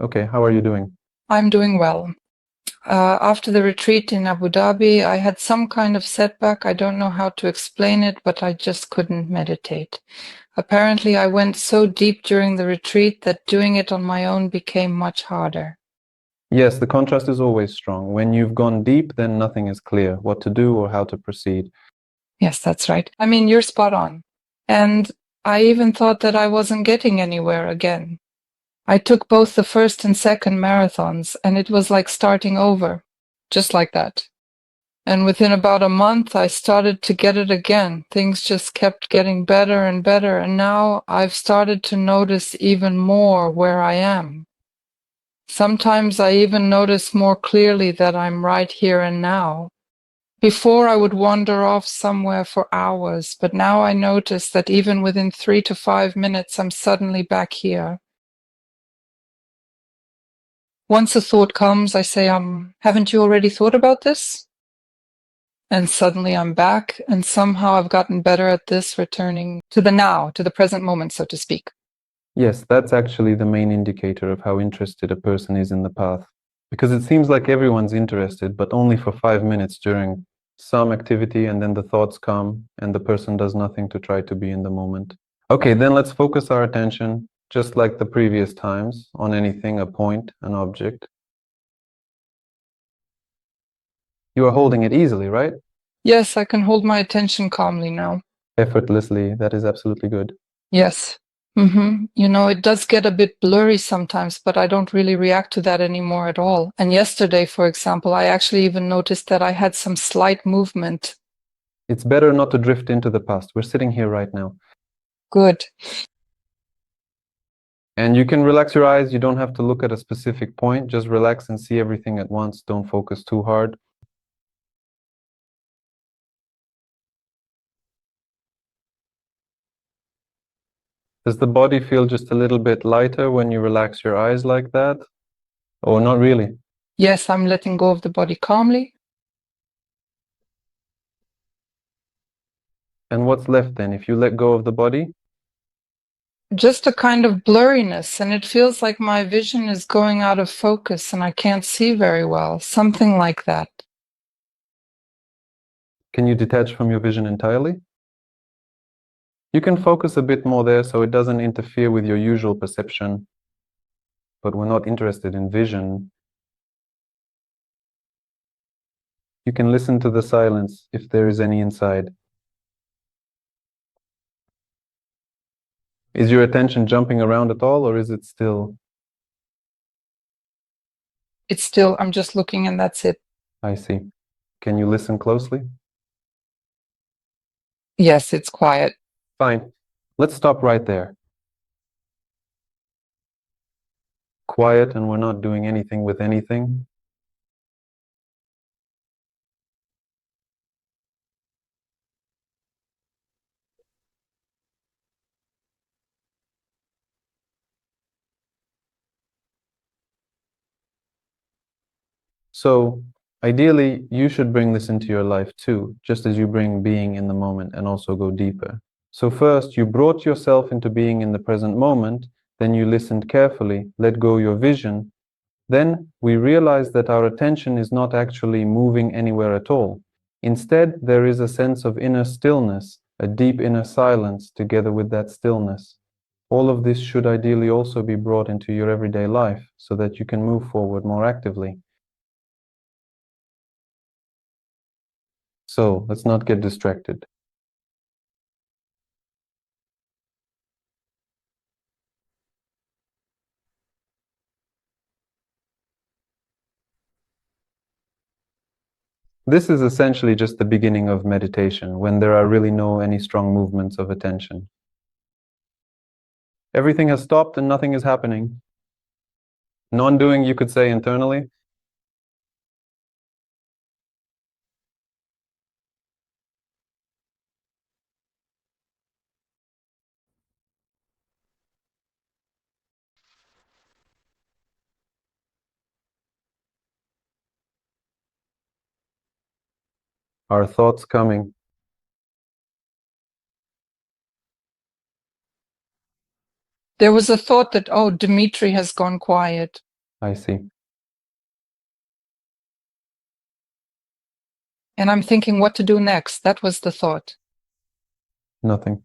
Okay, how are you doing? I'm doing well. After the retreat in Abu Dhabi, I had some kind of setback. I don't know how to explain it, but I just couldn't meditate. Apparently, I went so deep during the retreat that doing it on my own became much harder. Yes, the contrast is always strong. When you've gone deep, then nothing is clear what to do or how to proceed. Yes, that's right. I mean, you're spot on. And I even thought that I wasn't getting anywhere again. I took both the first and second marathons, and it was like starting over, just like that. And within about a month, I started to get it again. Things just kept getting better and better. And now I've started to notice even more where I am. Sometimes I even notice more clearly that I'm right here and now. Before I would wander off somewhere for hours, but now I notice that even within 3 to 5 minutes, I'm suddenly back here. Once a thought comes, I say, haven't you already thought about this? And suddenly I'm back, and somehow I've gotten better at this, returning to the now, to the present moment, so to speak. Yes, that's actually the main indicator of how interested a person is in the path. Because it seems like everyone's interested, but only for 5 minutes during some activity, and then the thoughts come, and the person does nothing to try to be in the moment. Okay, then let's focus our attention, just like the previous times, on anything, a point, an object. You are holding it easily, right? Yes, I can hold my attention calmly now. Effortlessly, that is absolutely good. Yes. It does get a bit blurry sometimes, but I don't really react to that anymore at all. And yesterday, for example, I actually even noticed that I had some slight movement. It's better not to drift into the past. We're sitting here right now. Good. And you can relax your eyes. You don't have to look at a specific point. Just relax and see everything at once. Don't focus too hard. Does the body feel just a little bit lighter when you relax your eyes like that? Or not really? Yes, I'm letting go of the body calmly. And what's left then? If you let go of the body, Just a kind of blurriness, and it feels like my vision is going out of focus and I can't see very well, something like that. can you detach from your vision entirely? You can focus a bit more there so it doesn't interfere with your usual perception. But we're not interested in vision. You can listen to the silence if there is any inside. Is your attention jumping around at all, or is it still? It's still, I'm just looking and that's it. I see. Can you listen closely? Yes, it's quiet. Fine. Let's stop right there. Quiet, and we're not doing anything with anything. So, ideally, you should bring this into your life too, just as you bring being in the moment and also go deeper. So first, you brought yourself into being in the present moment, then you listened carefully, let go your vision. Then we realized that our attention is not actually moving anywhere at all. Instead, there is a sense of inner stillness, a deep inner silence together with that stillness. All of this should ideally also be brought into your everyday life so that you can move forward more actively. So let's not get distracted. This is essentially just the beginning of meditation, when there are really any strong movements of attention. Everything has stopped and nothing is happening. Non-doing, you could say internally. Our thoughts coming. There was a thought that, oh, Dmitry has gone quiet. I see. And I'm thinking what to do next. That was the thought. Nothing.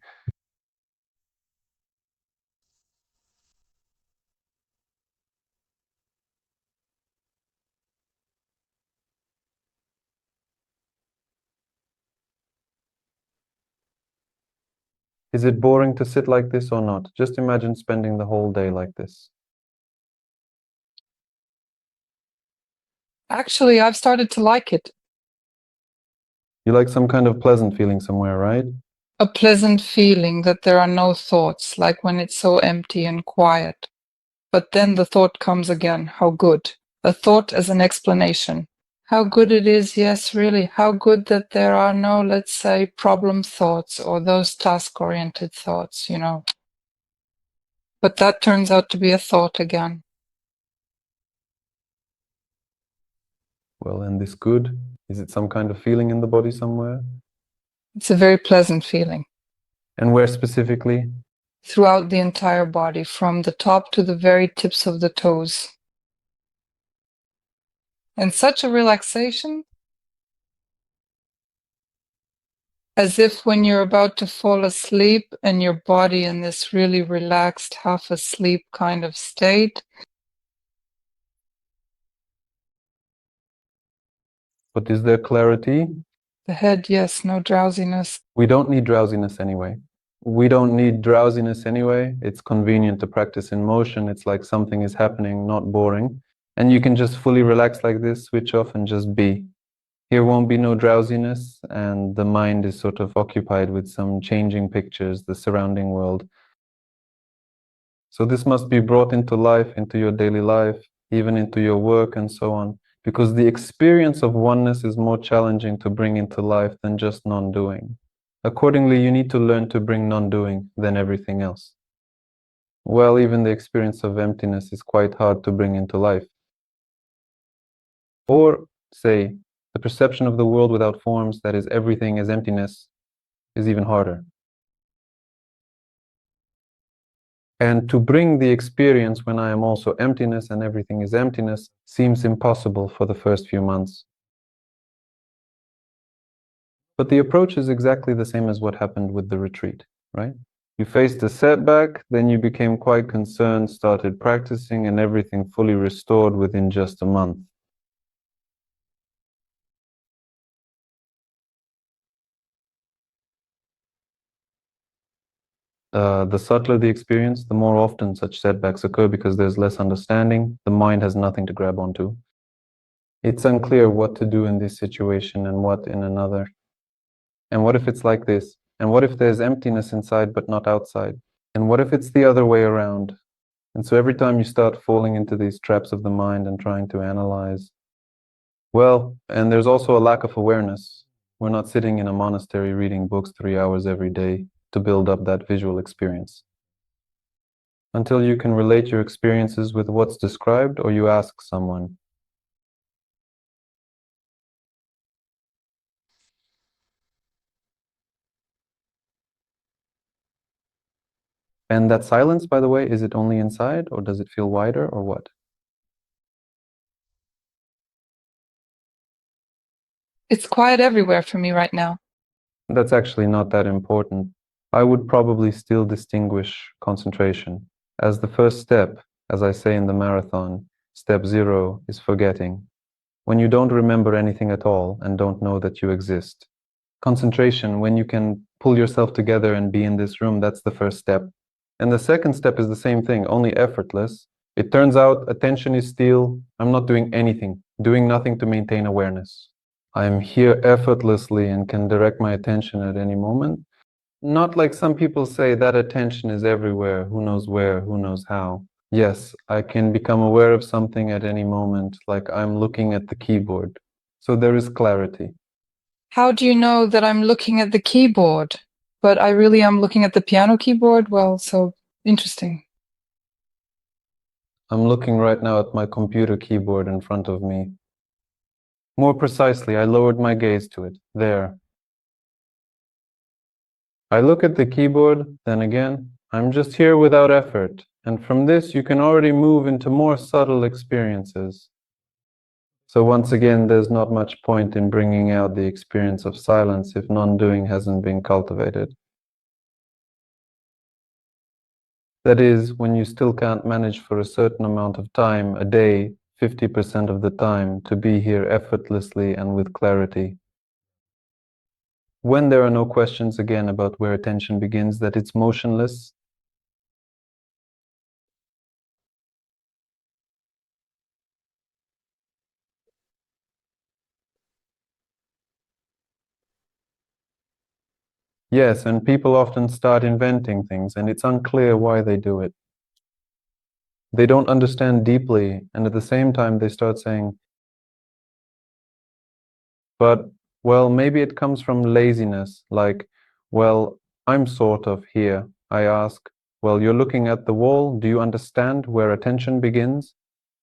Is it boring to sit like this or not? Just imagine spending the whole day like this. Actually, I've started to like it. You like some kind of pleasant feeling somewhere, right? A pleasant feeling that there are no thoughts, like when it's so empty and quiet. But then the thought comes again. How good. A thought as an explanation. How good it is, yes, really. How good that there are no, let's say, problem thoughts or those task-oriented thoughts, you know. But that turns out to be a thought again. Well, and this good? Is it some kind of feeling in the body somewhere? It's a very pleasant feeling. And where specifically? Throughout the entire body, from the top to the very tips of the toes. And such a relaxation, as if when you're about to fall asleep and your body in this really relaxed, half asleep kind of state. But is there clarity? The head, yes, no drowsiness. We don't need drowsiness anyway. We don't need drowsiness anyway. It's convenient to practice in motion. It's like something is happening, not boring. And you can just fully relax like this, switch off and just be. Here won't be no drowsiness, and the mind is sort of occupied with some changing pictures, the surrounding world. So this must be brought into life, into your daily life, even into your work and so on, because the experience of oneness is more challenging to bring into life than just non-doing. Accordingly, you need to learn to bring non-doing than everything else. Well, even the experience of emptiness is quite hard to bring into life. Or, say, the perception of the world without forms, that is, everything is emptiness, is even harder. And to bring the experience when I am also emptiness and everything is emptiness seems impossible for the first few months. But the approach is exactly the same as what happened with the retreat, right? You faced a setback, then you became quite concerned, started practicing, and everything fully restored within just a month. The subtler the experience, the more often such setbacks occur because there's less understanding. The mind has nothing to grab onto. It's unclear what to do in this situation and what in another. And what if it's like this? And what if there's emptiness inside but not outside? And what if it's the other way around? And so every time you start falling into these traps of the mind and trying to analyze, well, and there's also a lack of awareness. We're not sitting in a monastery reading books 3 hours every day to build up that visual experience. Until you can relate your experiences with what's described, or you ask someone. And that silence, by the way, is it only inside, or does it feel wider, or what? It's quiet everywhere for me right now. That's actually not that important. I would probably still distinguish concentration. As the first step, as I say in the marathon, step 0 is forgetting. When you don't remember anything at all and don't know that you exist. Concentration, when you can pull yourself together and be in this room, that's the first step. And the second step is the same thing, only effortless. It turns out attention is still, I'm not doing anything, doing nothing to maintain awareness. I'm here effortlessly and can direct my attention at any moment. Not like some people say that attention is everywhere, who knows where, who knows how. Yes, I can become aware of something at any moment, like I'm looking at the keyboard. So there is clarity. How do you know that I'm looking at the keyboard? But I really am looking at the piano keyboard? Well, so interesting. I'm looking right now at my computer keyboard in front of me. More precisely, I lowered my gaze to it. There. I look at the keyboard, then again, I'm just here without effort. And from this, you can already move into more subtle experiences. So once again, there's not much point in bringing out the experience of silence if non-doing hasn't been cultivated. That is, when you still can't manage for a certain amount of time a day, 50% of the time, to be here effortlessly and with clarity. When there are no questions again about where attention begins, that it's motionless. Yes, and people often start inventing things, and it's unclear why they do it. They don't understand deeply, and at the same time, they start saying, but, well, maybe it comes from laziness, like, well, I'm sort of here. I ask, well, you're looking at the wall. Do you understand where attention begins?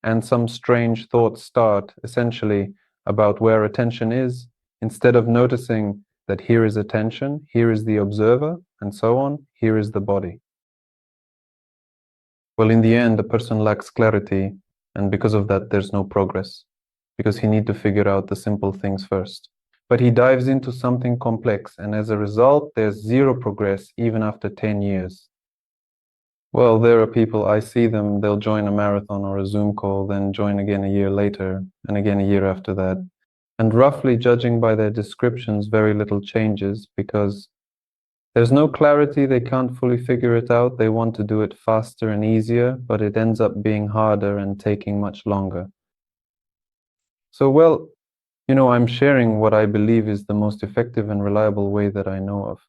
And some strange thoughts start, essentially, about where attention is, instead of noticing that here is attention, here is the observer, and so on, here is the body. Well, in the end, the person lacks clarity, and because of that, there's no progress, because he needs to figure out the simple things first. But he dives into something complex, and as a result, there's zero progress even after 10 years. Well, there are people, I see them, they'll join a marathon or a Zoom call, then join again a year later, and again a year after that. And roughly judging by their descriptions, very little changes because there's no clarity, they can't fully figure it out. They want to do it faster and easier, but it ends up being harder and taking much longer. So, well, I'm sharing what I believe is the most effective and reliable way that I know of.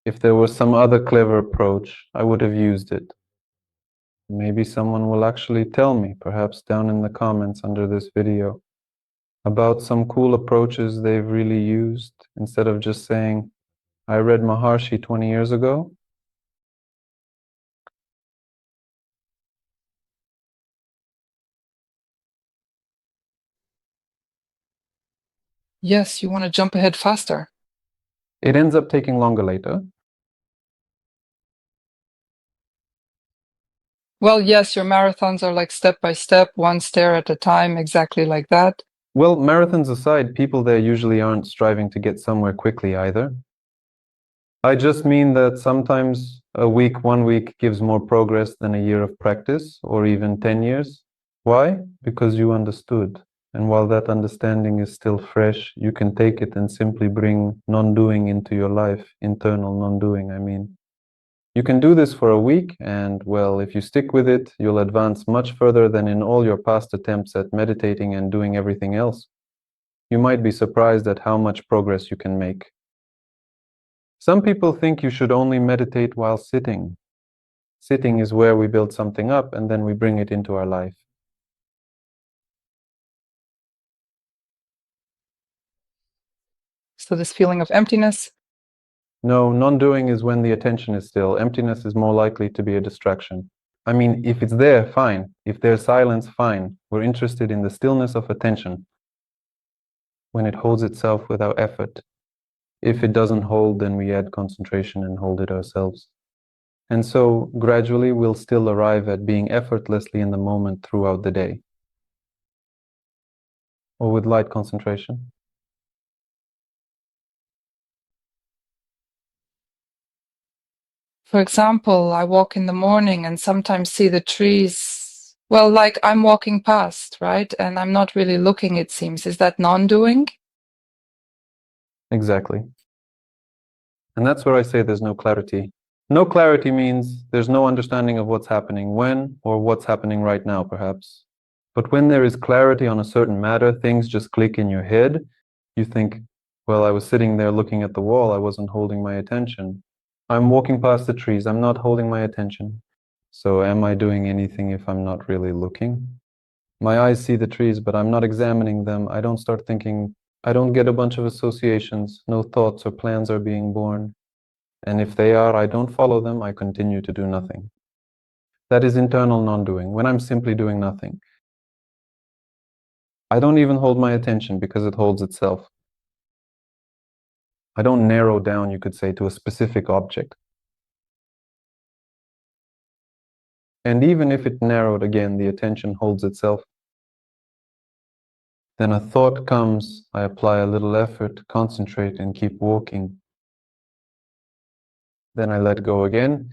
If there was some other clever approach, I would have used it. Maybe someone will actually tell me, perhaps down in the comments under this video, about some cool approaches they've really used instead of just saying, I read Maharshi 20 years ago. Yes, you want to jump ahead faster. It ends up taking longer later. Well, yes, your marathons are like step by step, one stair at a time, exactly like that. Well, marathons aside, people there usually aren't striving to get somewhere quickly either. I just mean that sometimes one week gives more progress than a year of practice, or even 10 years. Why? Because you understood. And while that understanding is still fresh, you can take it and simply bring non-doing into your life, internal non-doing, I mean. You can do this for a week, and well, if you stick with it, you'll advance much further than in all your past attempts at meditating and doing everything else. You might be surprised at how much progress you can make. Some people think you should only meditate while sitting. Sitting is where we build something up and then we bring it into our life. So this feeling of emptiness. No, non-doing is when the attention is still. Emptiness is more likely to be a distraction. I mean, if it's there, fine. If there's silence, fine. We're interested in the stillness of attention, when it holds itself without effort. If it doesn't hold, then we add concentration and hold it ourselves. And so gradually we'll still arrive at being effortlessly in the moment throughout the day. Or with light concentration. For example, I walk in the morning and sometimes see the trees. Well, like I'm walking past, right? And I'm not really looking, it seems. Is that non-doing? Exactly. And that's where I say there's no clarity. No clarity means there's no understanding of what's happening when or what's happening right now, perhaps. But when there is clarity on a certain matter, things just click in your head. You think, well, I was sitting there looking at the wall, I wasn't holding my attention. I'm walking past the trees, I'm not holding my attention. So am I doing anything if I'm not really looking? My eyes see the trees, but I'm not examining them. I don't start thinking, I don't get a bunch of associations. No thoughts or plans are being born. And if they are, I don't follow them. I continue to do nothing. That is internal non-doing, when I'm simply doing nothing. I don't even hold my attention because it holds itself. I don't narrow down, you could say, to a specific object. And even if it narrowed again, the attention holds itself. Then a thought comes, I apply a little effort, concentrate, and keep walking. Then I let go again.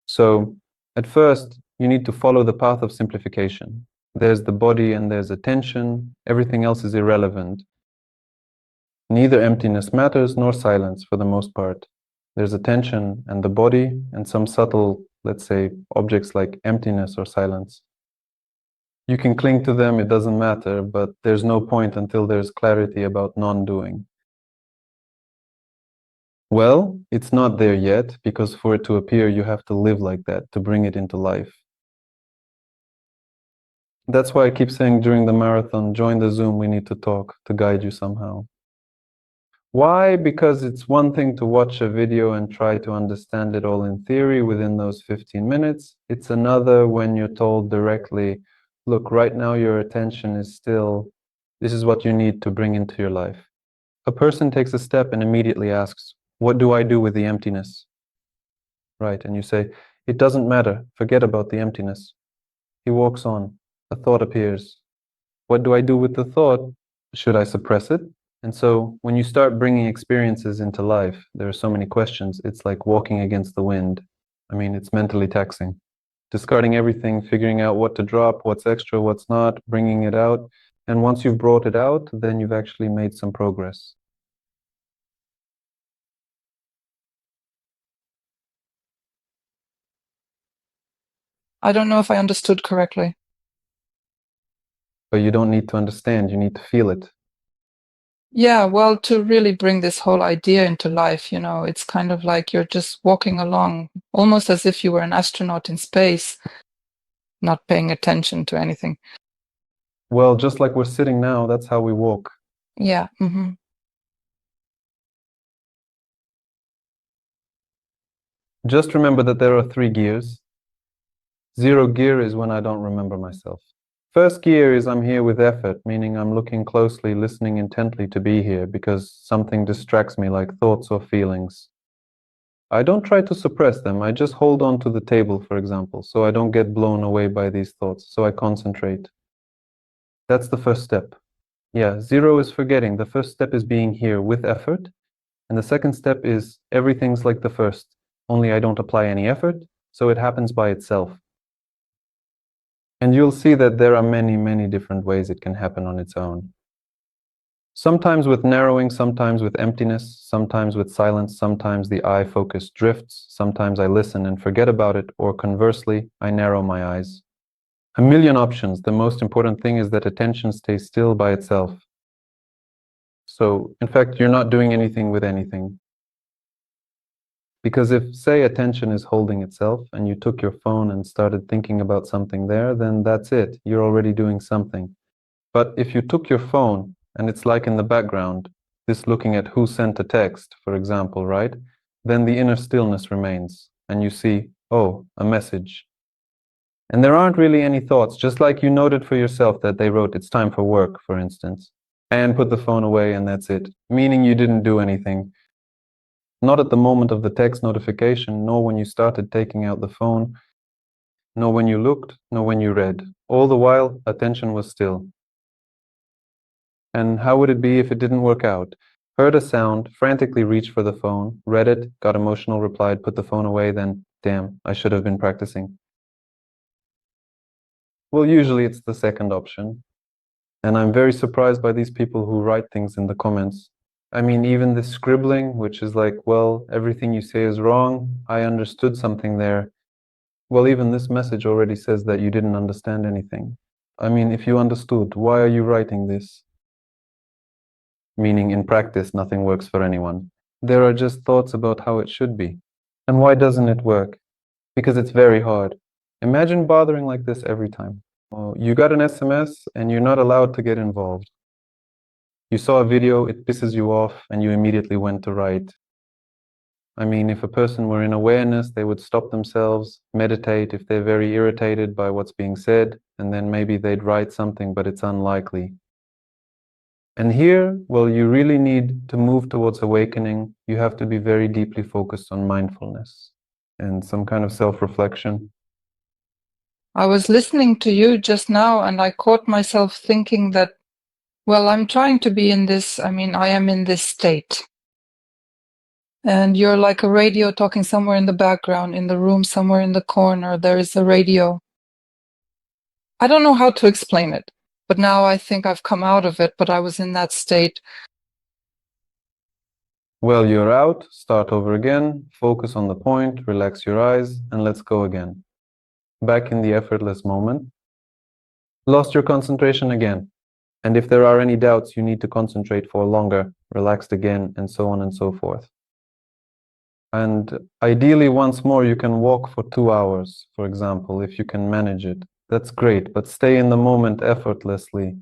So at first, you need to follow the path of simplification. There's the body and there's attention. Everything else is irrelevant. Neither emptiness matters nor silence for the most part. There's attention and the body and some subtle, let's say, objects like emptiness or silence. You can cling to them, it doesn't matter, but there's no point until there's clarity about non-doing. Well, it's not there yet, because for it to appear, you have to live like that, to bring it into life. That's why I keep saying during the marathon, join the Zoom, we need to talk, to guide you somehow. Why? Because it's one thing to watch a video and try to understand it all in theory within those 15 minutes. It's another when you're told directly, look, right now your attention is still, this is what you need to bring into your life. A person takes a step and immediately asks, what do I do with the emptiness? Right, and you say, it doesn't matter, forget about the emptiness. He walks on, a thought appears. What do I do with the thought? Should I suppress it? And so when you start bringing experiences into life, there are so many questions. It's like walking against the wind. I mean, it's mentally taxing. Discarding everything, figuring out what to drop, what's extra, what's not, bringing it out. And once you've brought it out, then you've actually made some progress. I don't know if I understood correctly. But you don't need to understand, you need to feel it. Yeah, well, to really bring this whole idea into life, it's kind of like you're just walking along, almost as if you were an astronaut in space, not paying attention to anything. Well, just like we're sitting now, that's how we walk. Yeah. Mm-hmm. Just remember that there are 3 gears. 0 gear is when I don't remember myself. First gear is I'm here with effort, meaning I'm looking closely, listening intently to be here because something distracts me like thoughts or feelings. I don't try to suppress them, I just hold on to the table, for example, so I don't get blown away by these thoughts, so I concentrate. That's the first step. Yeah, 0 is forgetting. The first step is being here with effort, and the second step is everything's like the first, only I don't apply any effort, so it happens by itself. And you'll see that there are many, many different ways it can happen on its own. Sometimes with narrowing, sometimes with emptiness, sometimes with silence, sometimes the eye focus drifts, sometimes I listen and forget about it, or conversely, I narrow my eyes. A million options. The most important thing is that attention stays still by itself. So, in fact, you're not doing anything with anything. Because if, say, attention is holding itself and you took your phone and started thinking about something there, then that's it. You're already doing something. But if you took your phone and it's like in the background, this looking at who sent a text, for example, right? Then the inner stillness remains and you see, oh, a message. And there aren't really any thoughts, just like you noted for yourself that they wrote, it's time for work, for instance, and put the phone away and that's it, meaning you didn't do anything. Not at the moment of the text notification, nor when you started taking out the phone, nor when you looked, nor when you read. All the while, attention was still. And how would it be if it didn't work out? Heard a sound, frantically reached for the phone, read it, got emotional, replied, put the phone away, then, damn, I should have been practicing. Well, usually it's the second option. And I'm very surprised by these people who write things in the comments. I mean, even the scribbling, which is like, well, everything you say is wrong. I understood something there. Well, even this message already says that you didn't understand anything. I mean, if you understood, why are you writing this? Meaning in practice, nothing works for anyone. There are just thoughts about how it should be. And why doesn't it work? Because it's very hard. Imagine bothering like this every time. Oh, you got an SMS and you're not allowed to get involved. You saw a video, it pisses you off, and you immediately went to write. I mean, if a person were in awareness, they would stop themselves, meditate if they're very irritated by what's being said, and then maybe they'd write something, but it's unlikely. And here, well, you really need to move towards awakening. You have to be very deeply focused on mindfulness and some kind of self-reflection. I was listening to you just now and I caught myself thinking that, well, I'm trying to be in this, I am in this state. And you're like a radio talking somewhere in the background, in the room, somewhere in the corner, there is a radio. I don't know how to explain it, but now I think I've come out of it, but I was in that state. Well, you're out, start over again, focus on the point, relax your eyes, and let's go again. Back in the effortless moment. Lost your concentration again. And if there are any doubts, you need to concentrate for longer, relaxed again, and so on and so forth. And ideally, once more, you can walk for 2 hours, for example, if you can manage it. That's great, but stay in the moment effortlessly.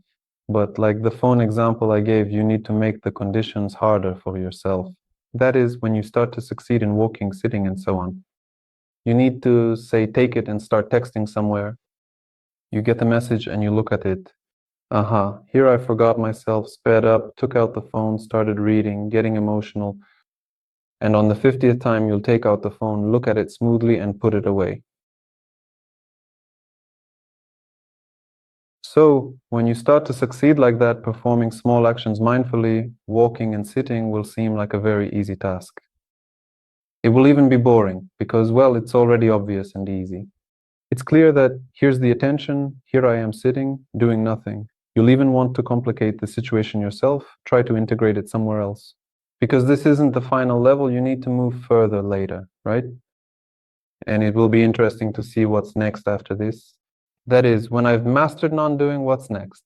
But like the phone example I gave, you need to make the conditions harder for yourself. That is when you start to succeed in walking, sitting, and so on. You need to say, take it and start texting somewhere. You get the message and you look at it. Here I forgot myself, sped up, took out the phone, started reading, getting emotional. And on the 50th time, you'll take out the phone, look at it smoothly, and put it away. So, when you start to succeed like that, performing small actions mindfully, walking and sitting will seem like a very easy task. It will even be boring because, well, it's already obvious and easy. It's clear that here's the attention, here I am sitting, doing nothing. You'll even want to complicate the situation yourself, try to integrate it somewhere else. Because this isn't the final level, you need to move further later, right? And it will be interesting to see what's next after this. That is, when I've mastered non-doing, what's next?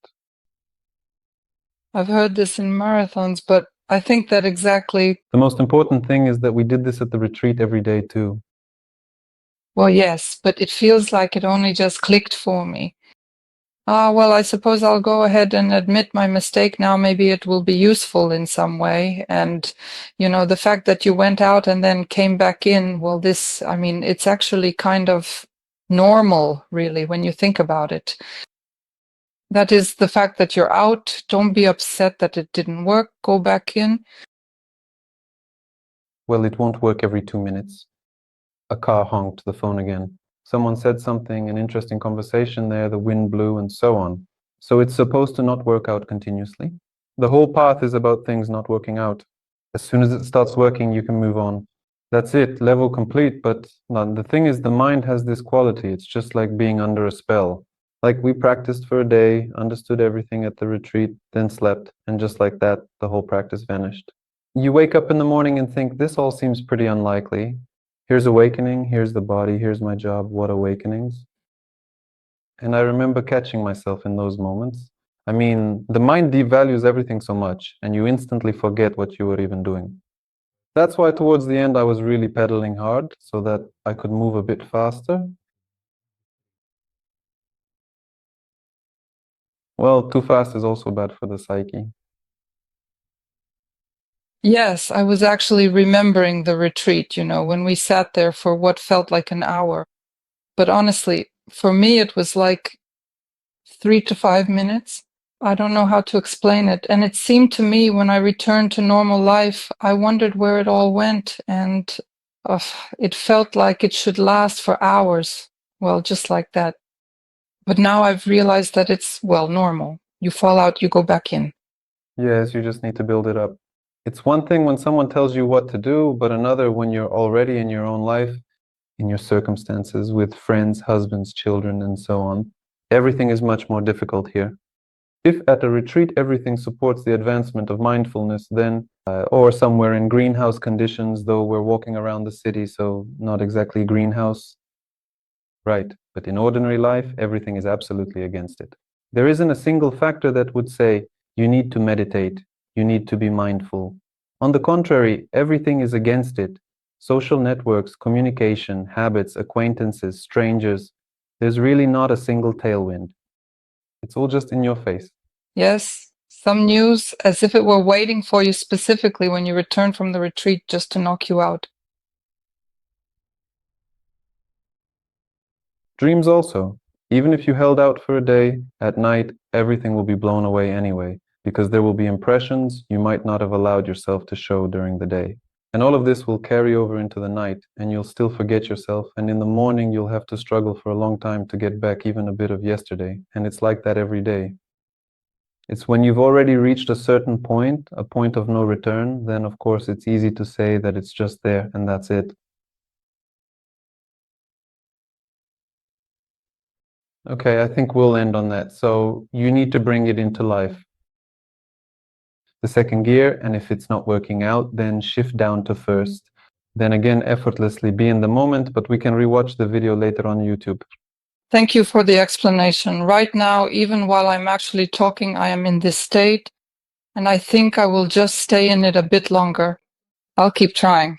I've heard this in marathons, but I think that exactly. The most important thing is that we did this at the retreat every day too. Well, yes, but it feels like it only just clicked for me. Well, I suppose I'll go ahead and admit my mistake now. Maybe it will be useful in some way. And, the fact that you went out and then came back in, well, it's actually kind of normal, really, when you think about it. That is the fact that you're out. Don't be upset that it didn't work. Go back in. Well, it won't work every 2 minutes. A car honked, the phone again. Someone said something, an interesting conversation there, the wind blew, and so on. So it's supposed to not work out continuously. The whole path is about things not working out. As soon as it starts working, you can move on. That's it, level complete. But the thing is, the mind has this quality. It's just like being under a spell. Like we practiced for a day, understood everything at the retreat, then slept, and just like that, the whole practice vanished. You wake up in the morning and think, this all seems pretty unlikely. Here's awakening, here's the body, here's my job, what awakenings. And I remember catching myself in those moments. I mean, the mind devalues everything so much, and you instantly forget what you were even doing. That's why towards the end I was really pedaling hard so that I could move a bit faster. Well, too fast is also bad for the psyche. Yes, I was actually remembering the retreat, when we sat there for what felt like an hour. But honestly, for me, it was like 3 to 5 minutes. I don't know how to explain it. And it seemed to me when I returned to normal life, I wondered where it all went. And it felt like it should last for hours. Well, just like that. But now I've realized that it's, well, normal. You fall out, you go back in. Yes, you just need to build it up. It's one thing when someone tells you what to do, but another when you're already in your own life, in your circumstances, with friends, husbands, children, and so on. Everything is much more difficult here. If at a retreat everything supports the advancement of mindfulness, then, or somewhere in greenhouse conditions, though we're walking around the city, so not exactly greenhouse, right, but in ordinary life, everything is absolutely against it. There isn't a single factor that would say, you need to meditate, you need to be mindful. On the contrary, everything is against it. Social networks, communication, habits, acquaintances, strangers, there's really not a single tailwind. It's all just in your face. Yes, some news as if it were waiting for you specifically when you return from the retreat just to knock you out. Dreams also. Even if you held out for a day, at night, everything will be blown away anyway, because there will be impressions you might not have allowed yourself to show during the day. And all of this will carry over into the night, and you'll still forget yourself. And in the morning, you'll have to struggle for a long time to get back even a bit of yesterday. And it's like that every day. It's when you've already reached a certain point, a point of no return, then of course it's easy to say that it's just there and that's it. Okay, I think we'll end on that. So you need to bring it into life. The second gear, and if it's not working out, then shift down to first. Then again, effortlessly be in the moment, but we can rewatch the video later on YouTube. Thank you for the explanation. Right now, even while I'm actually talking, I am in this state, and I think I will just stay in it a bit longer. I'll keep trying.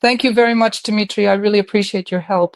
Thank you very much, Dmitry. I really appreciate your help.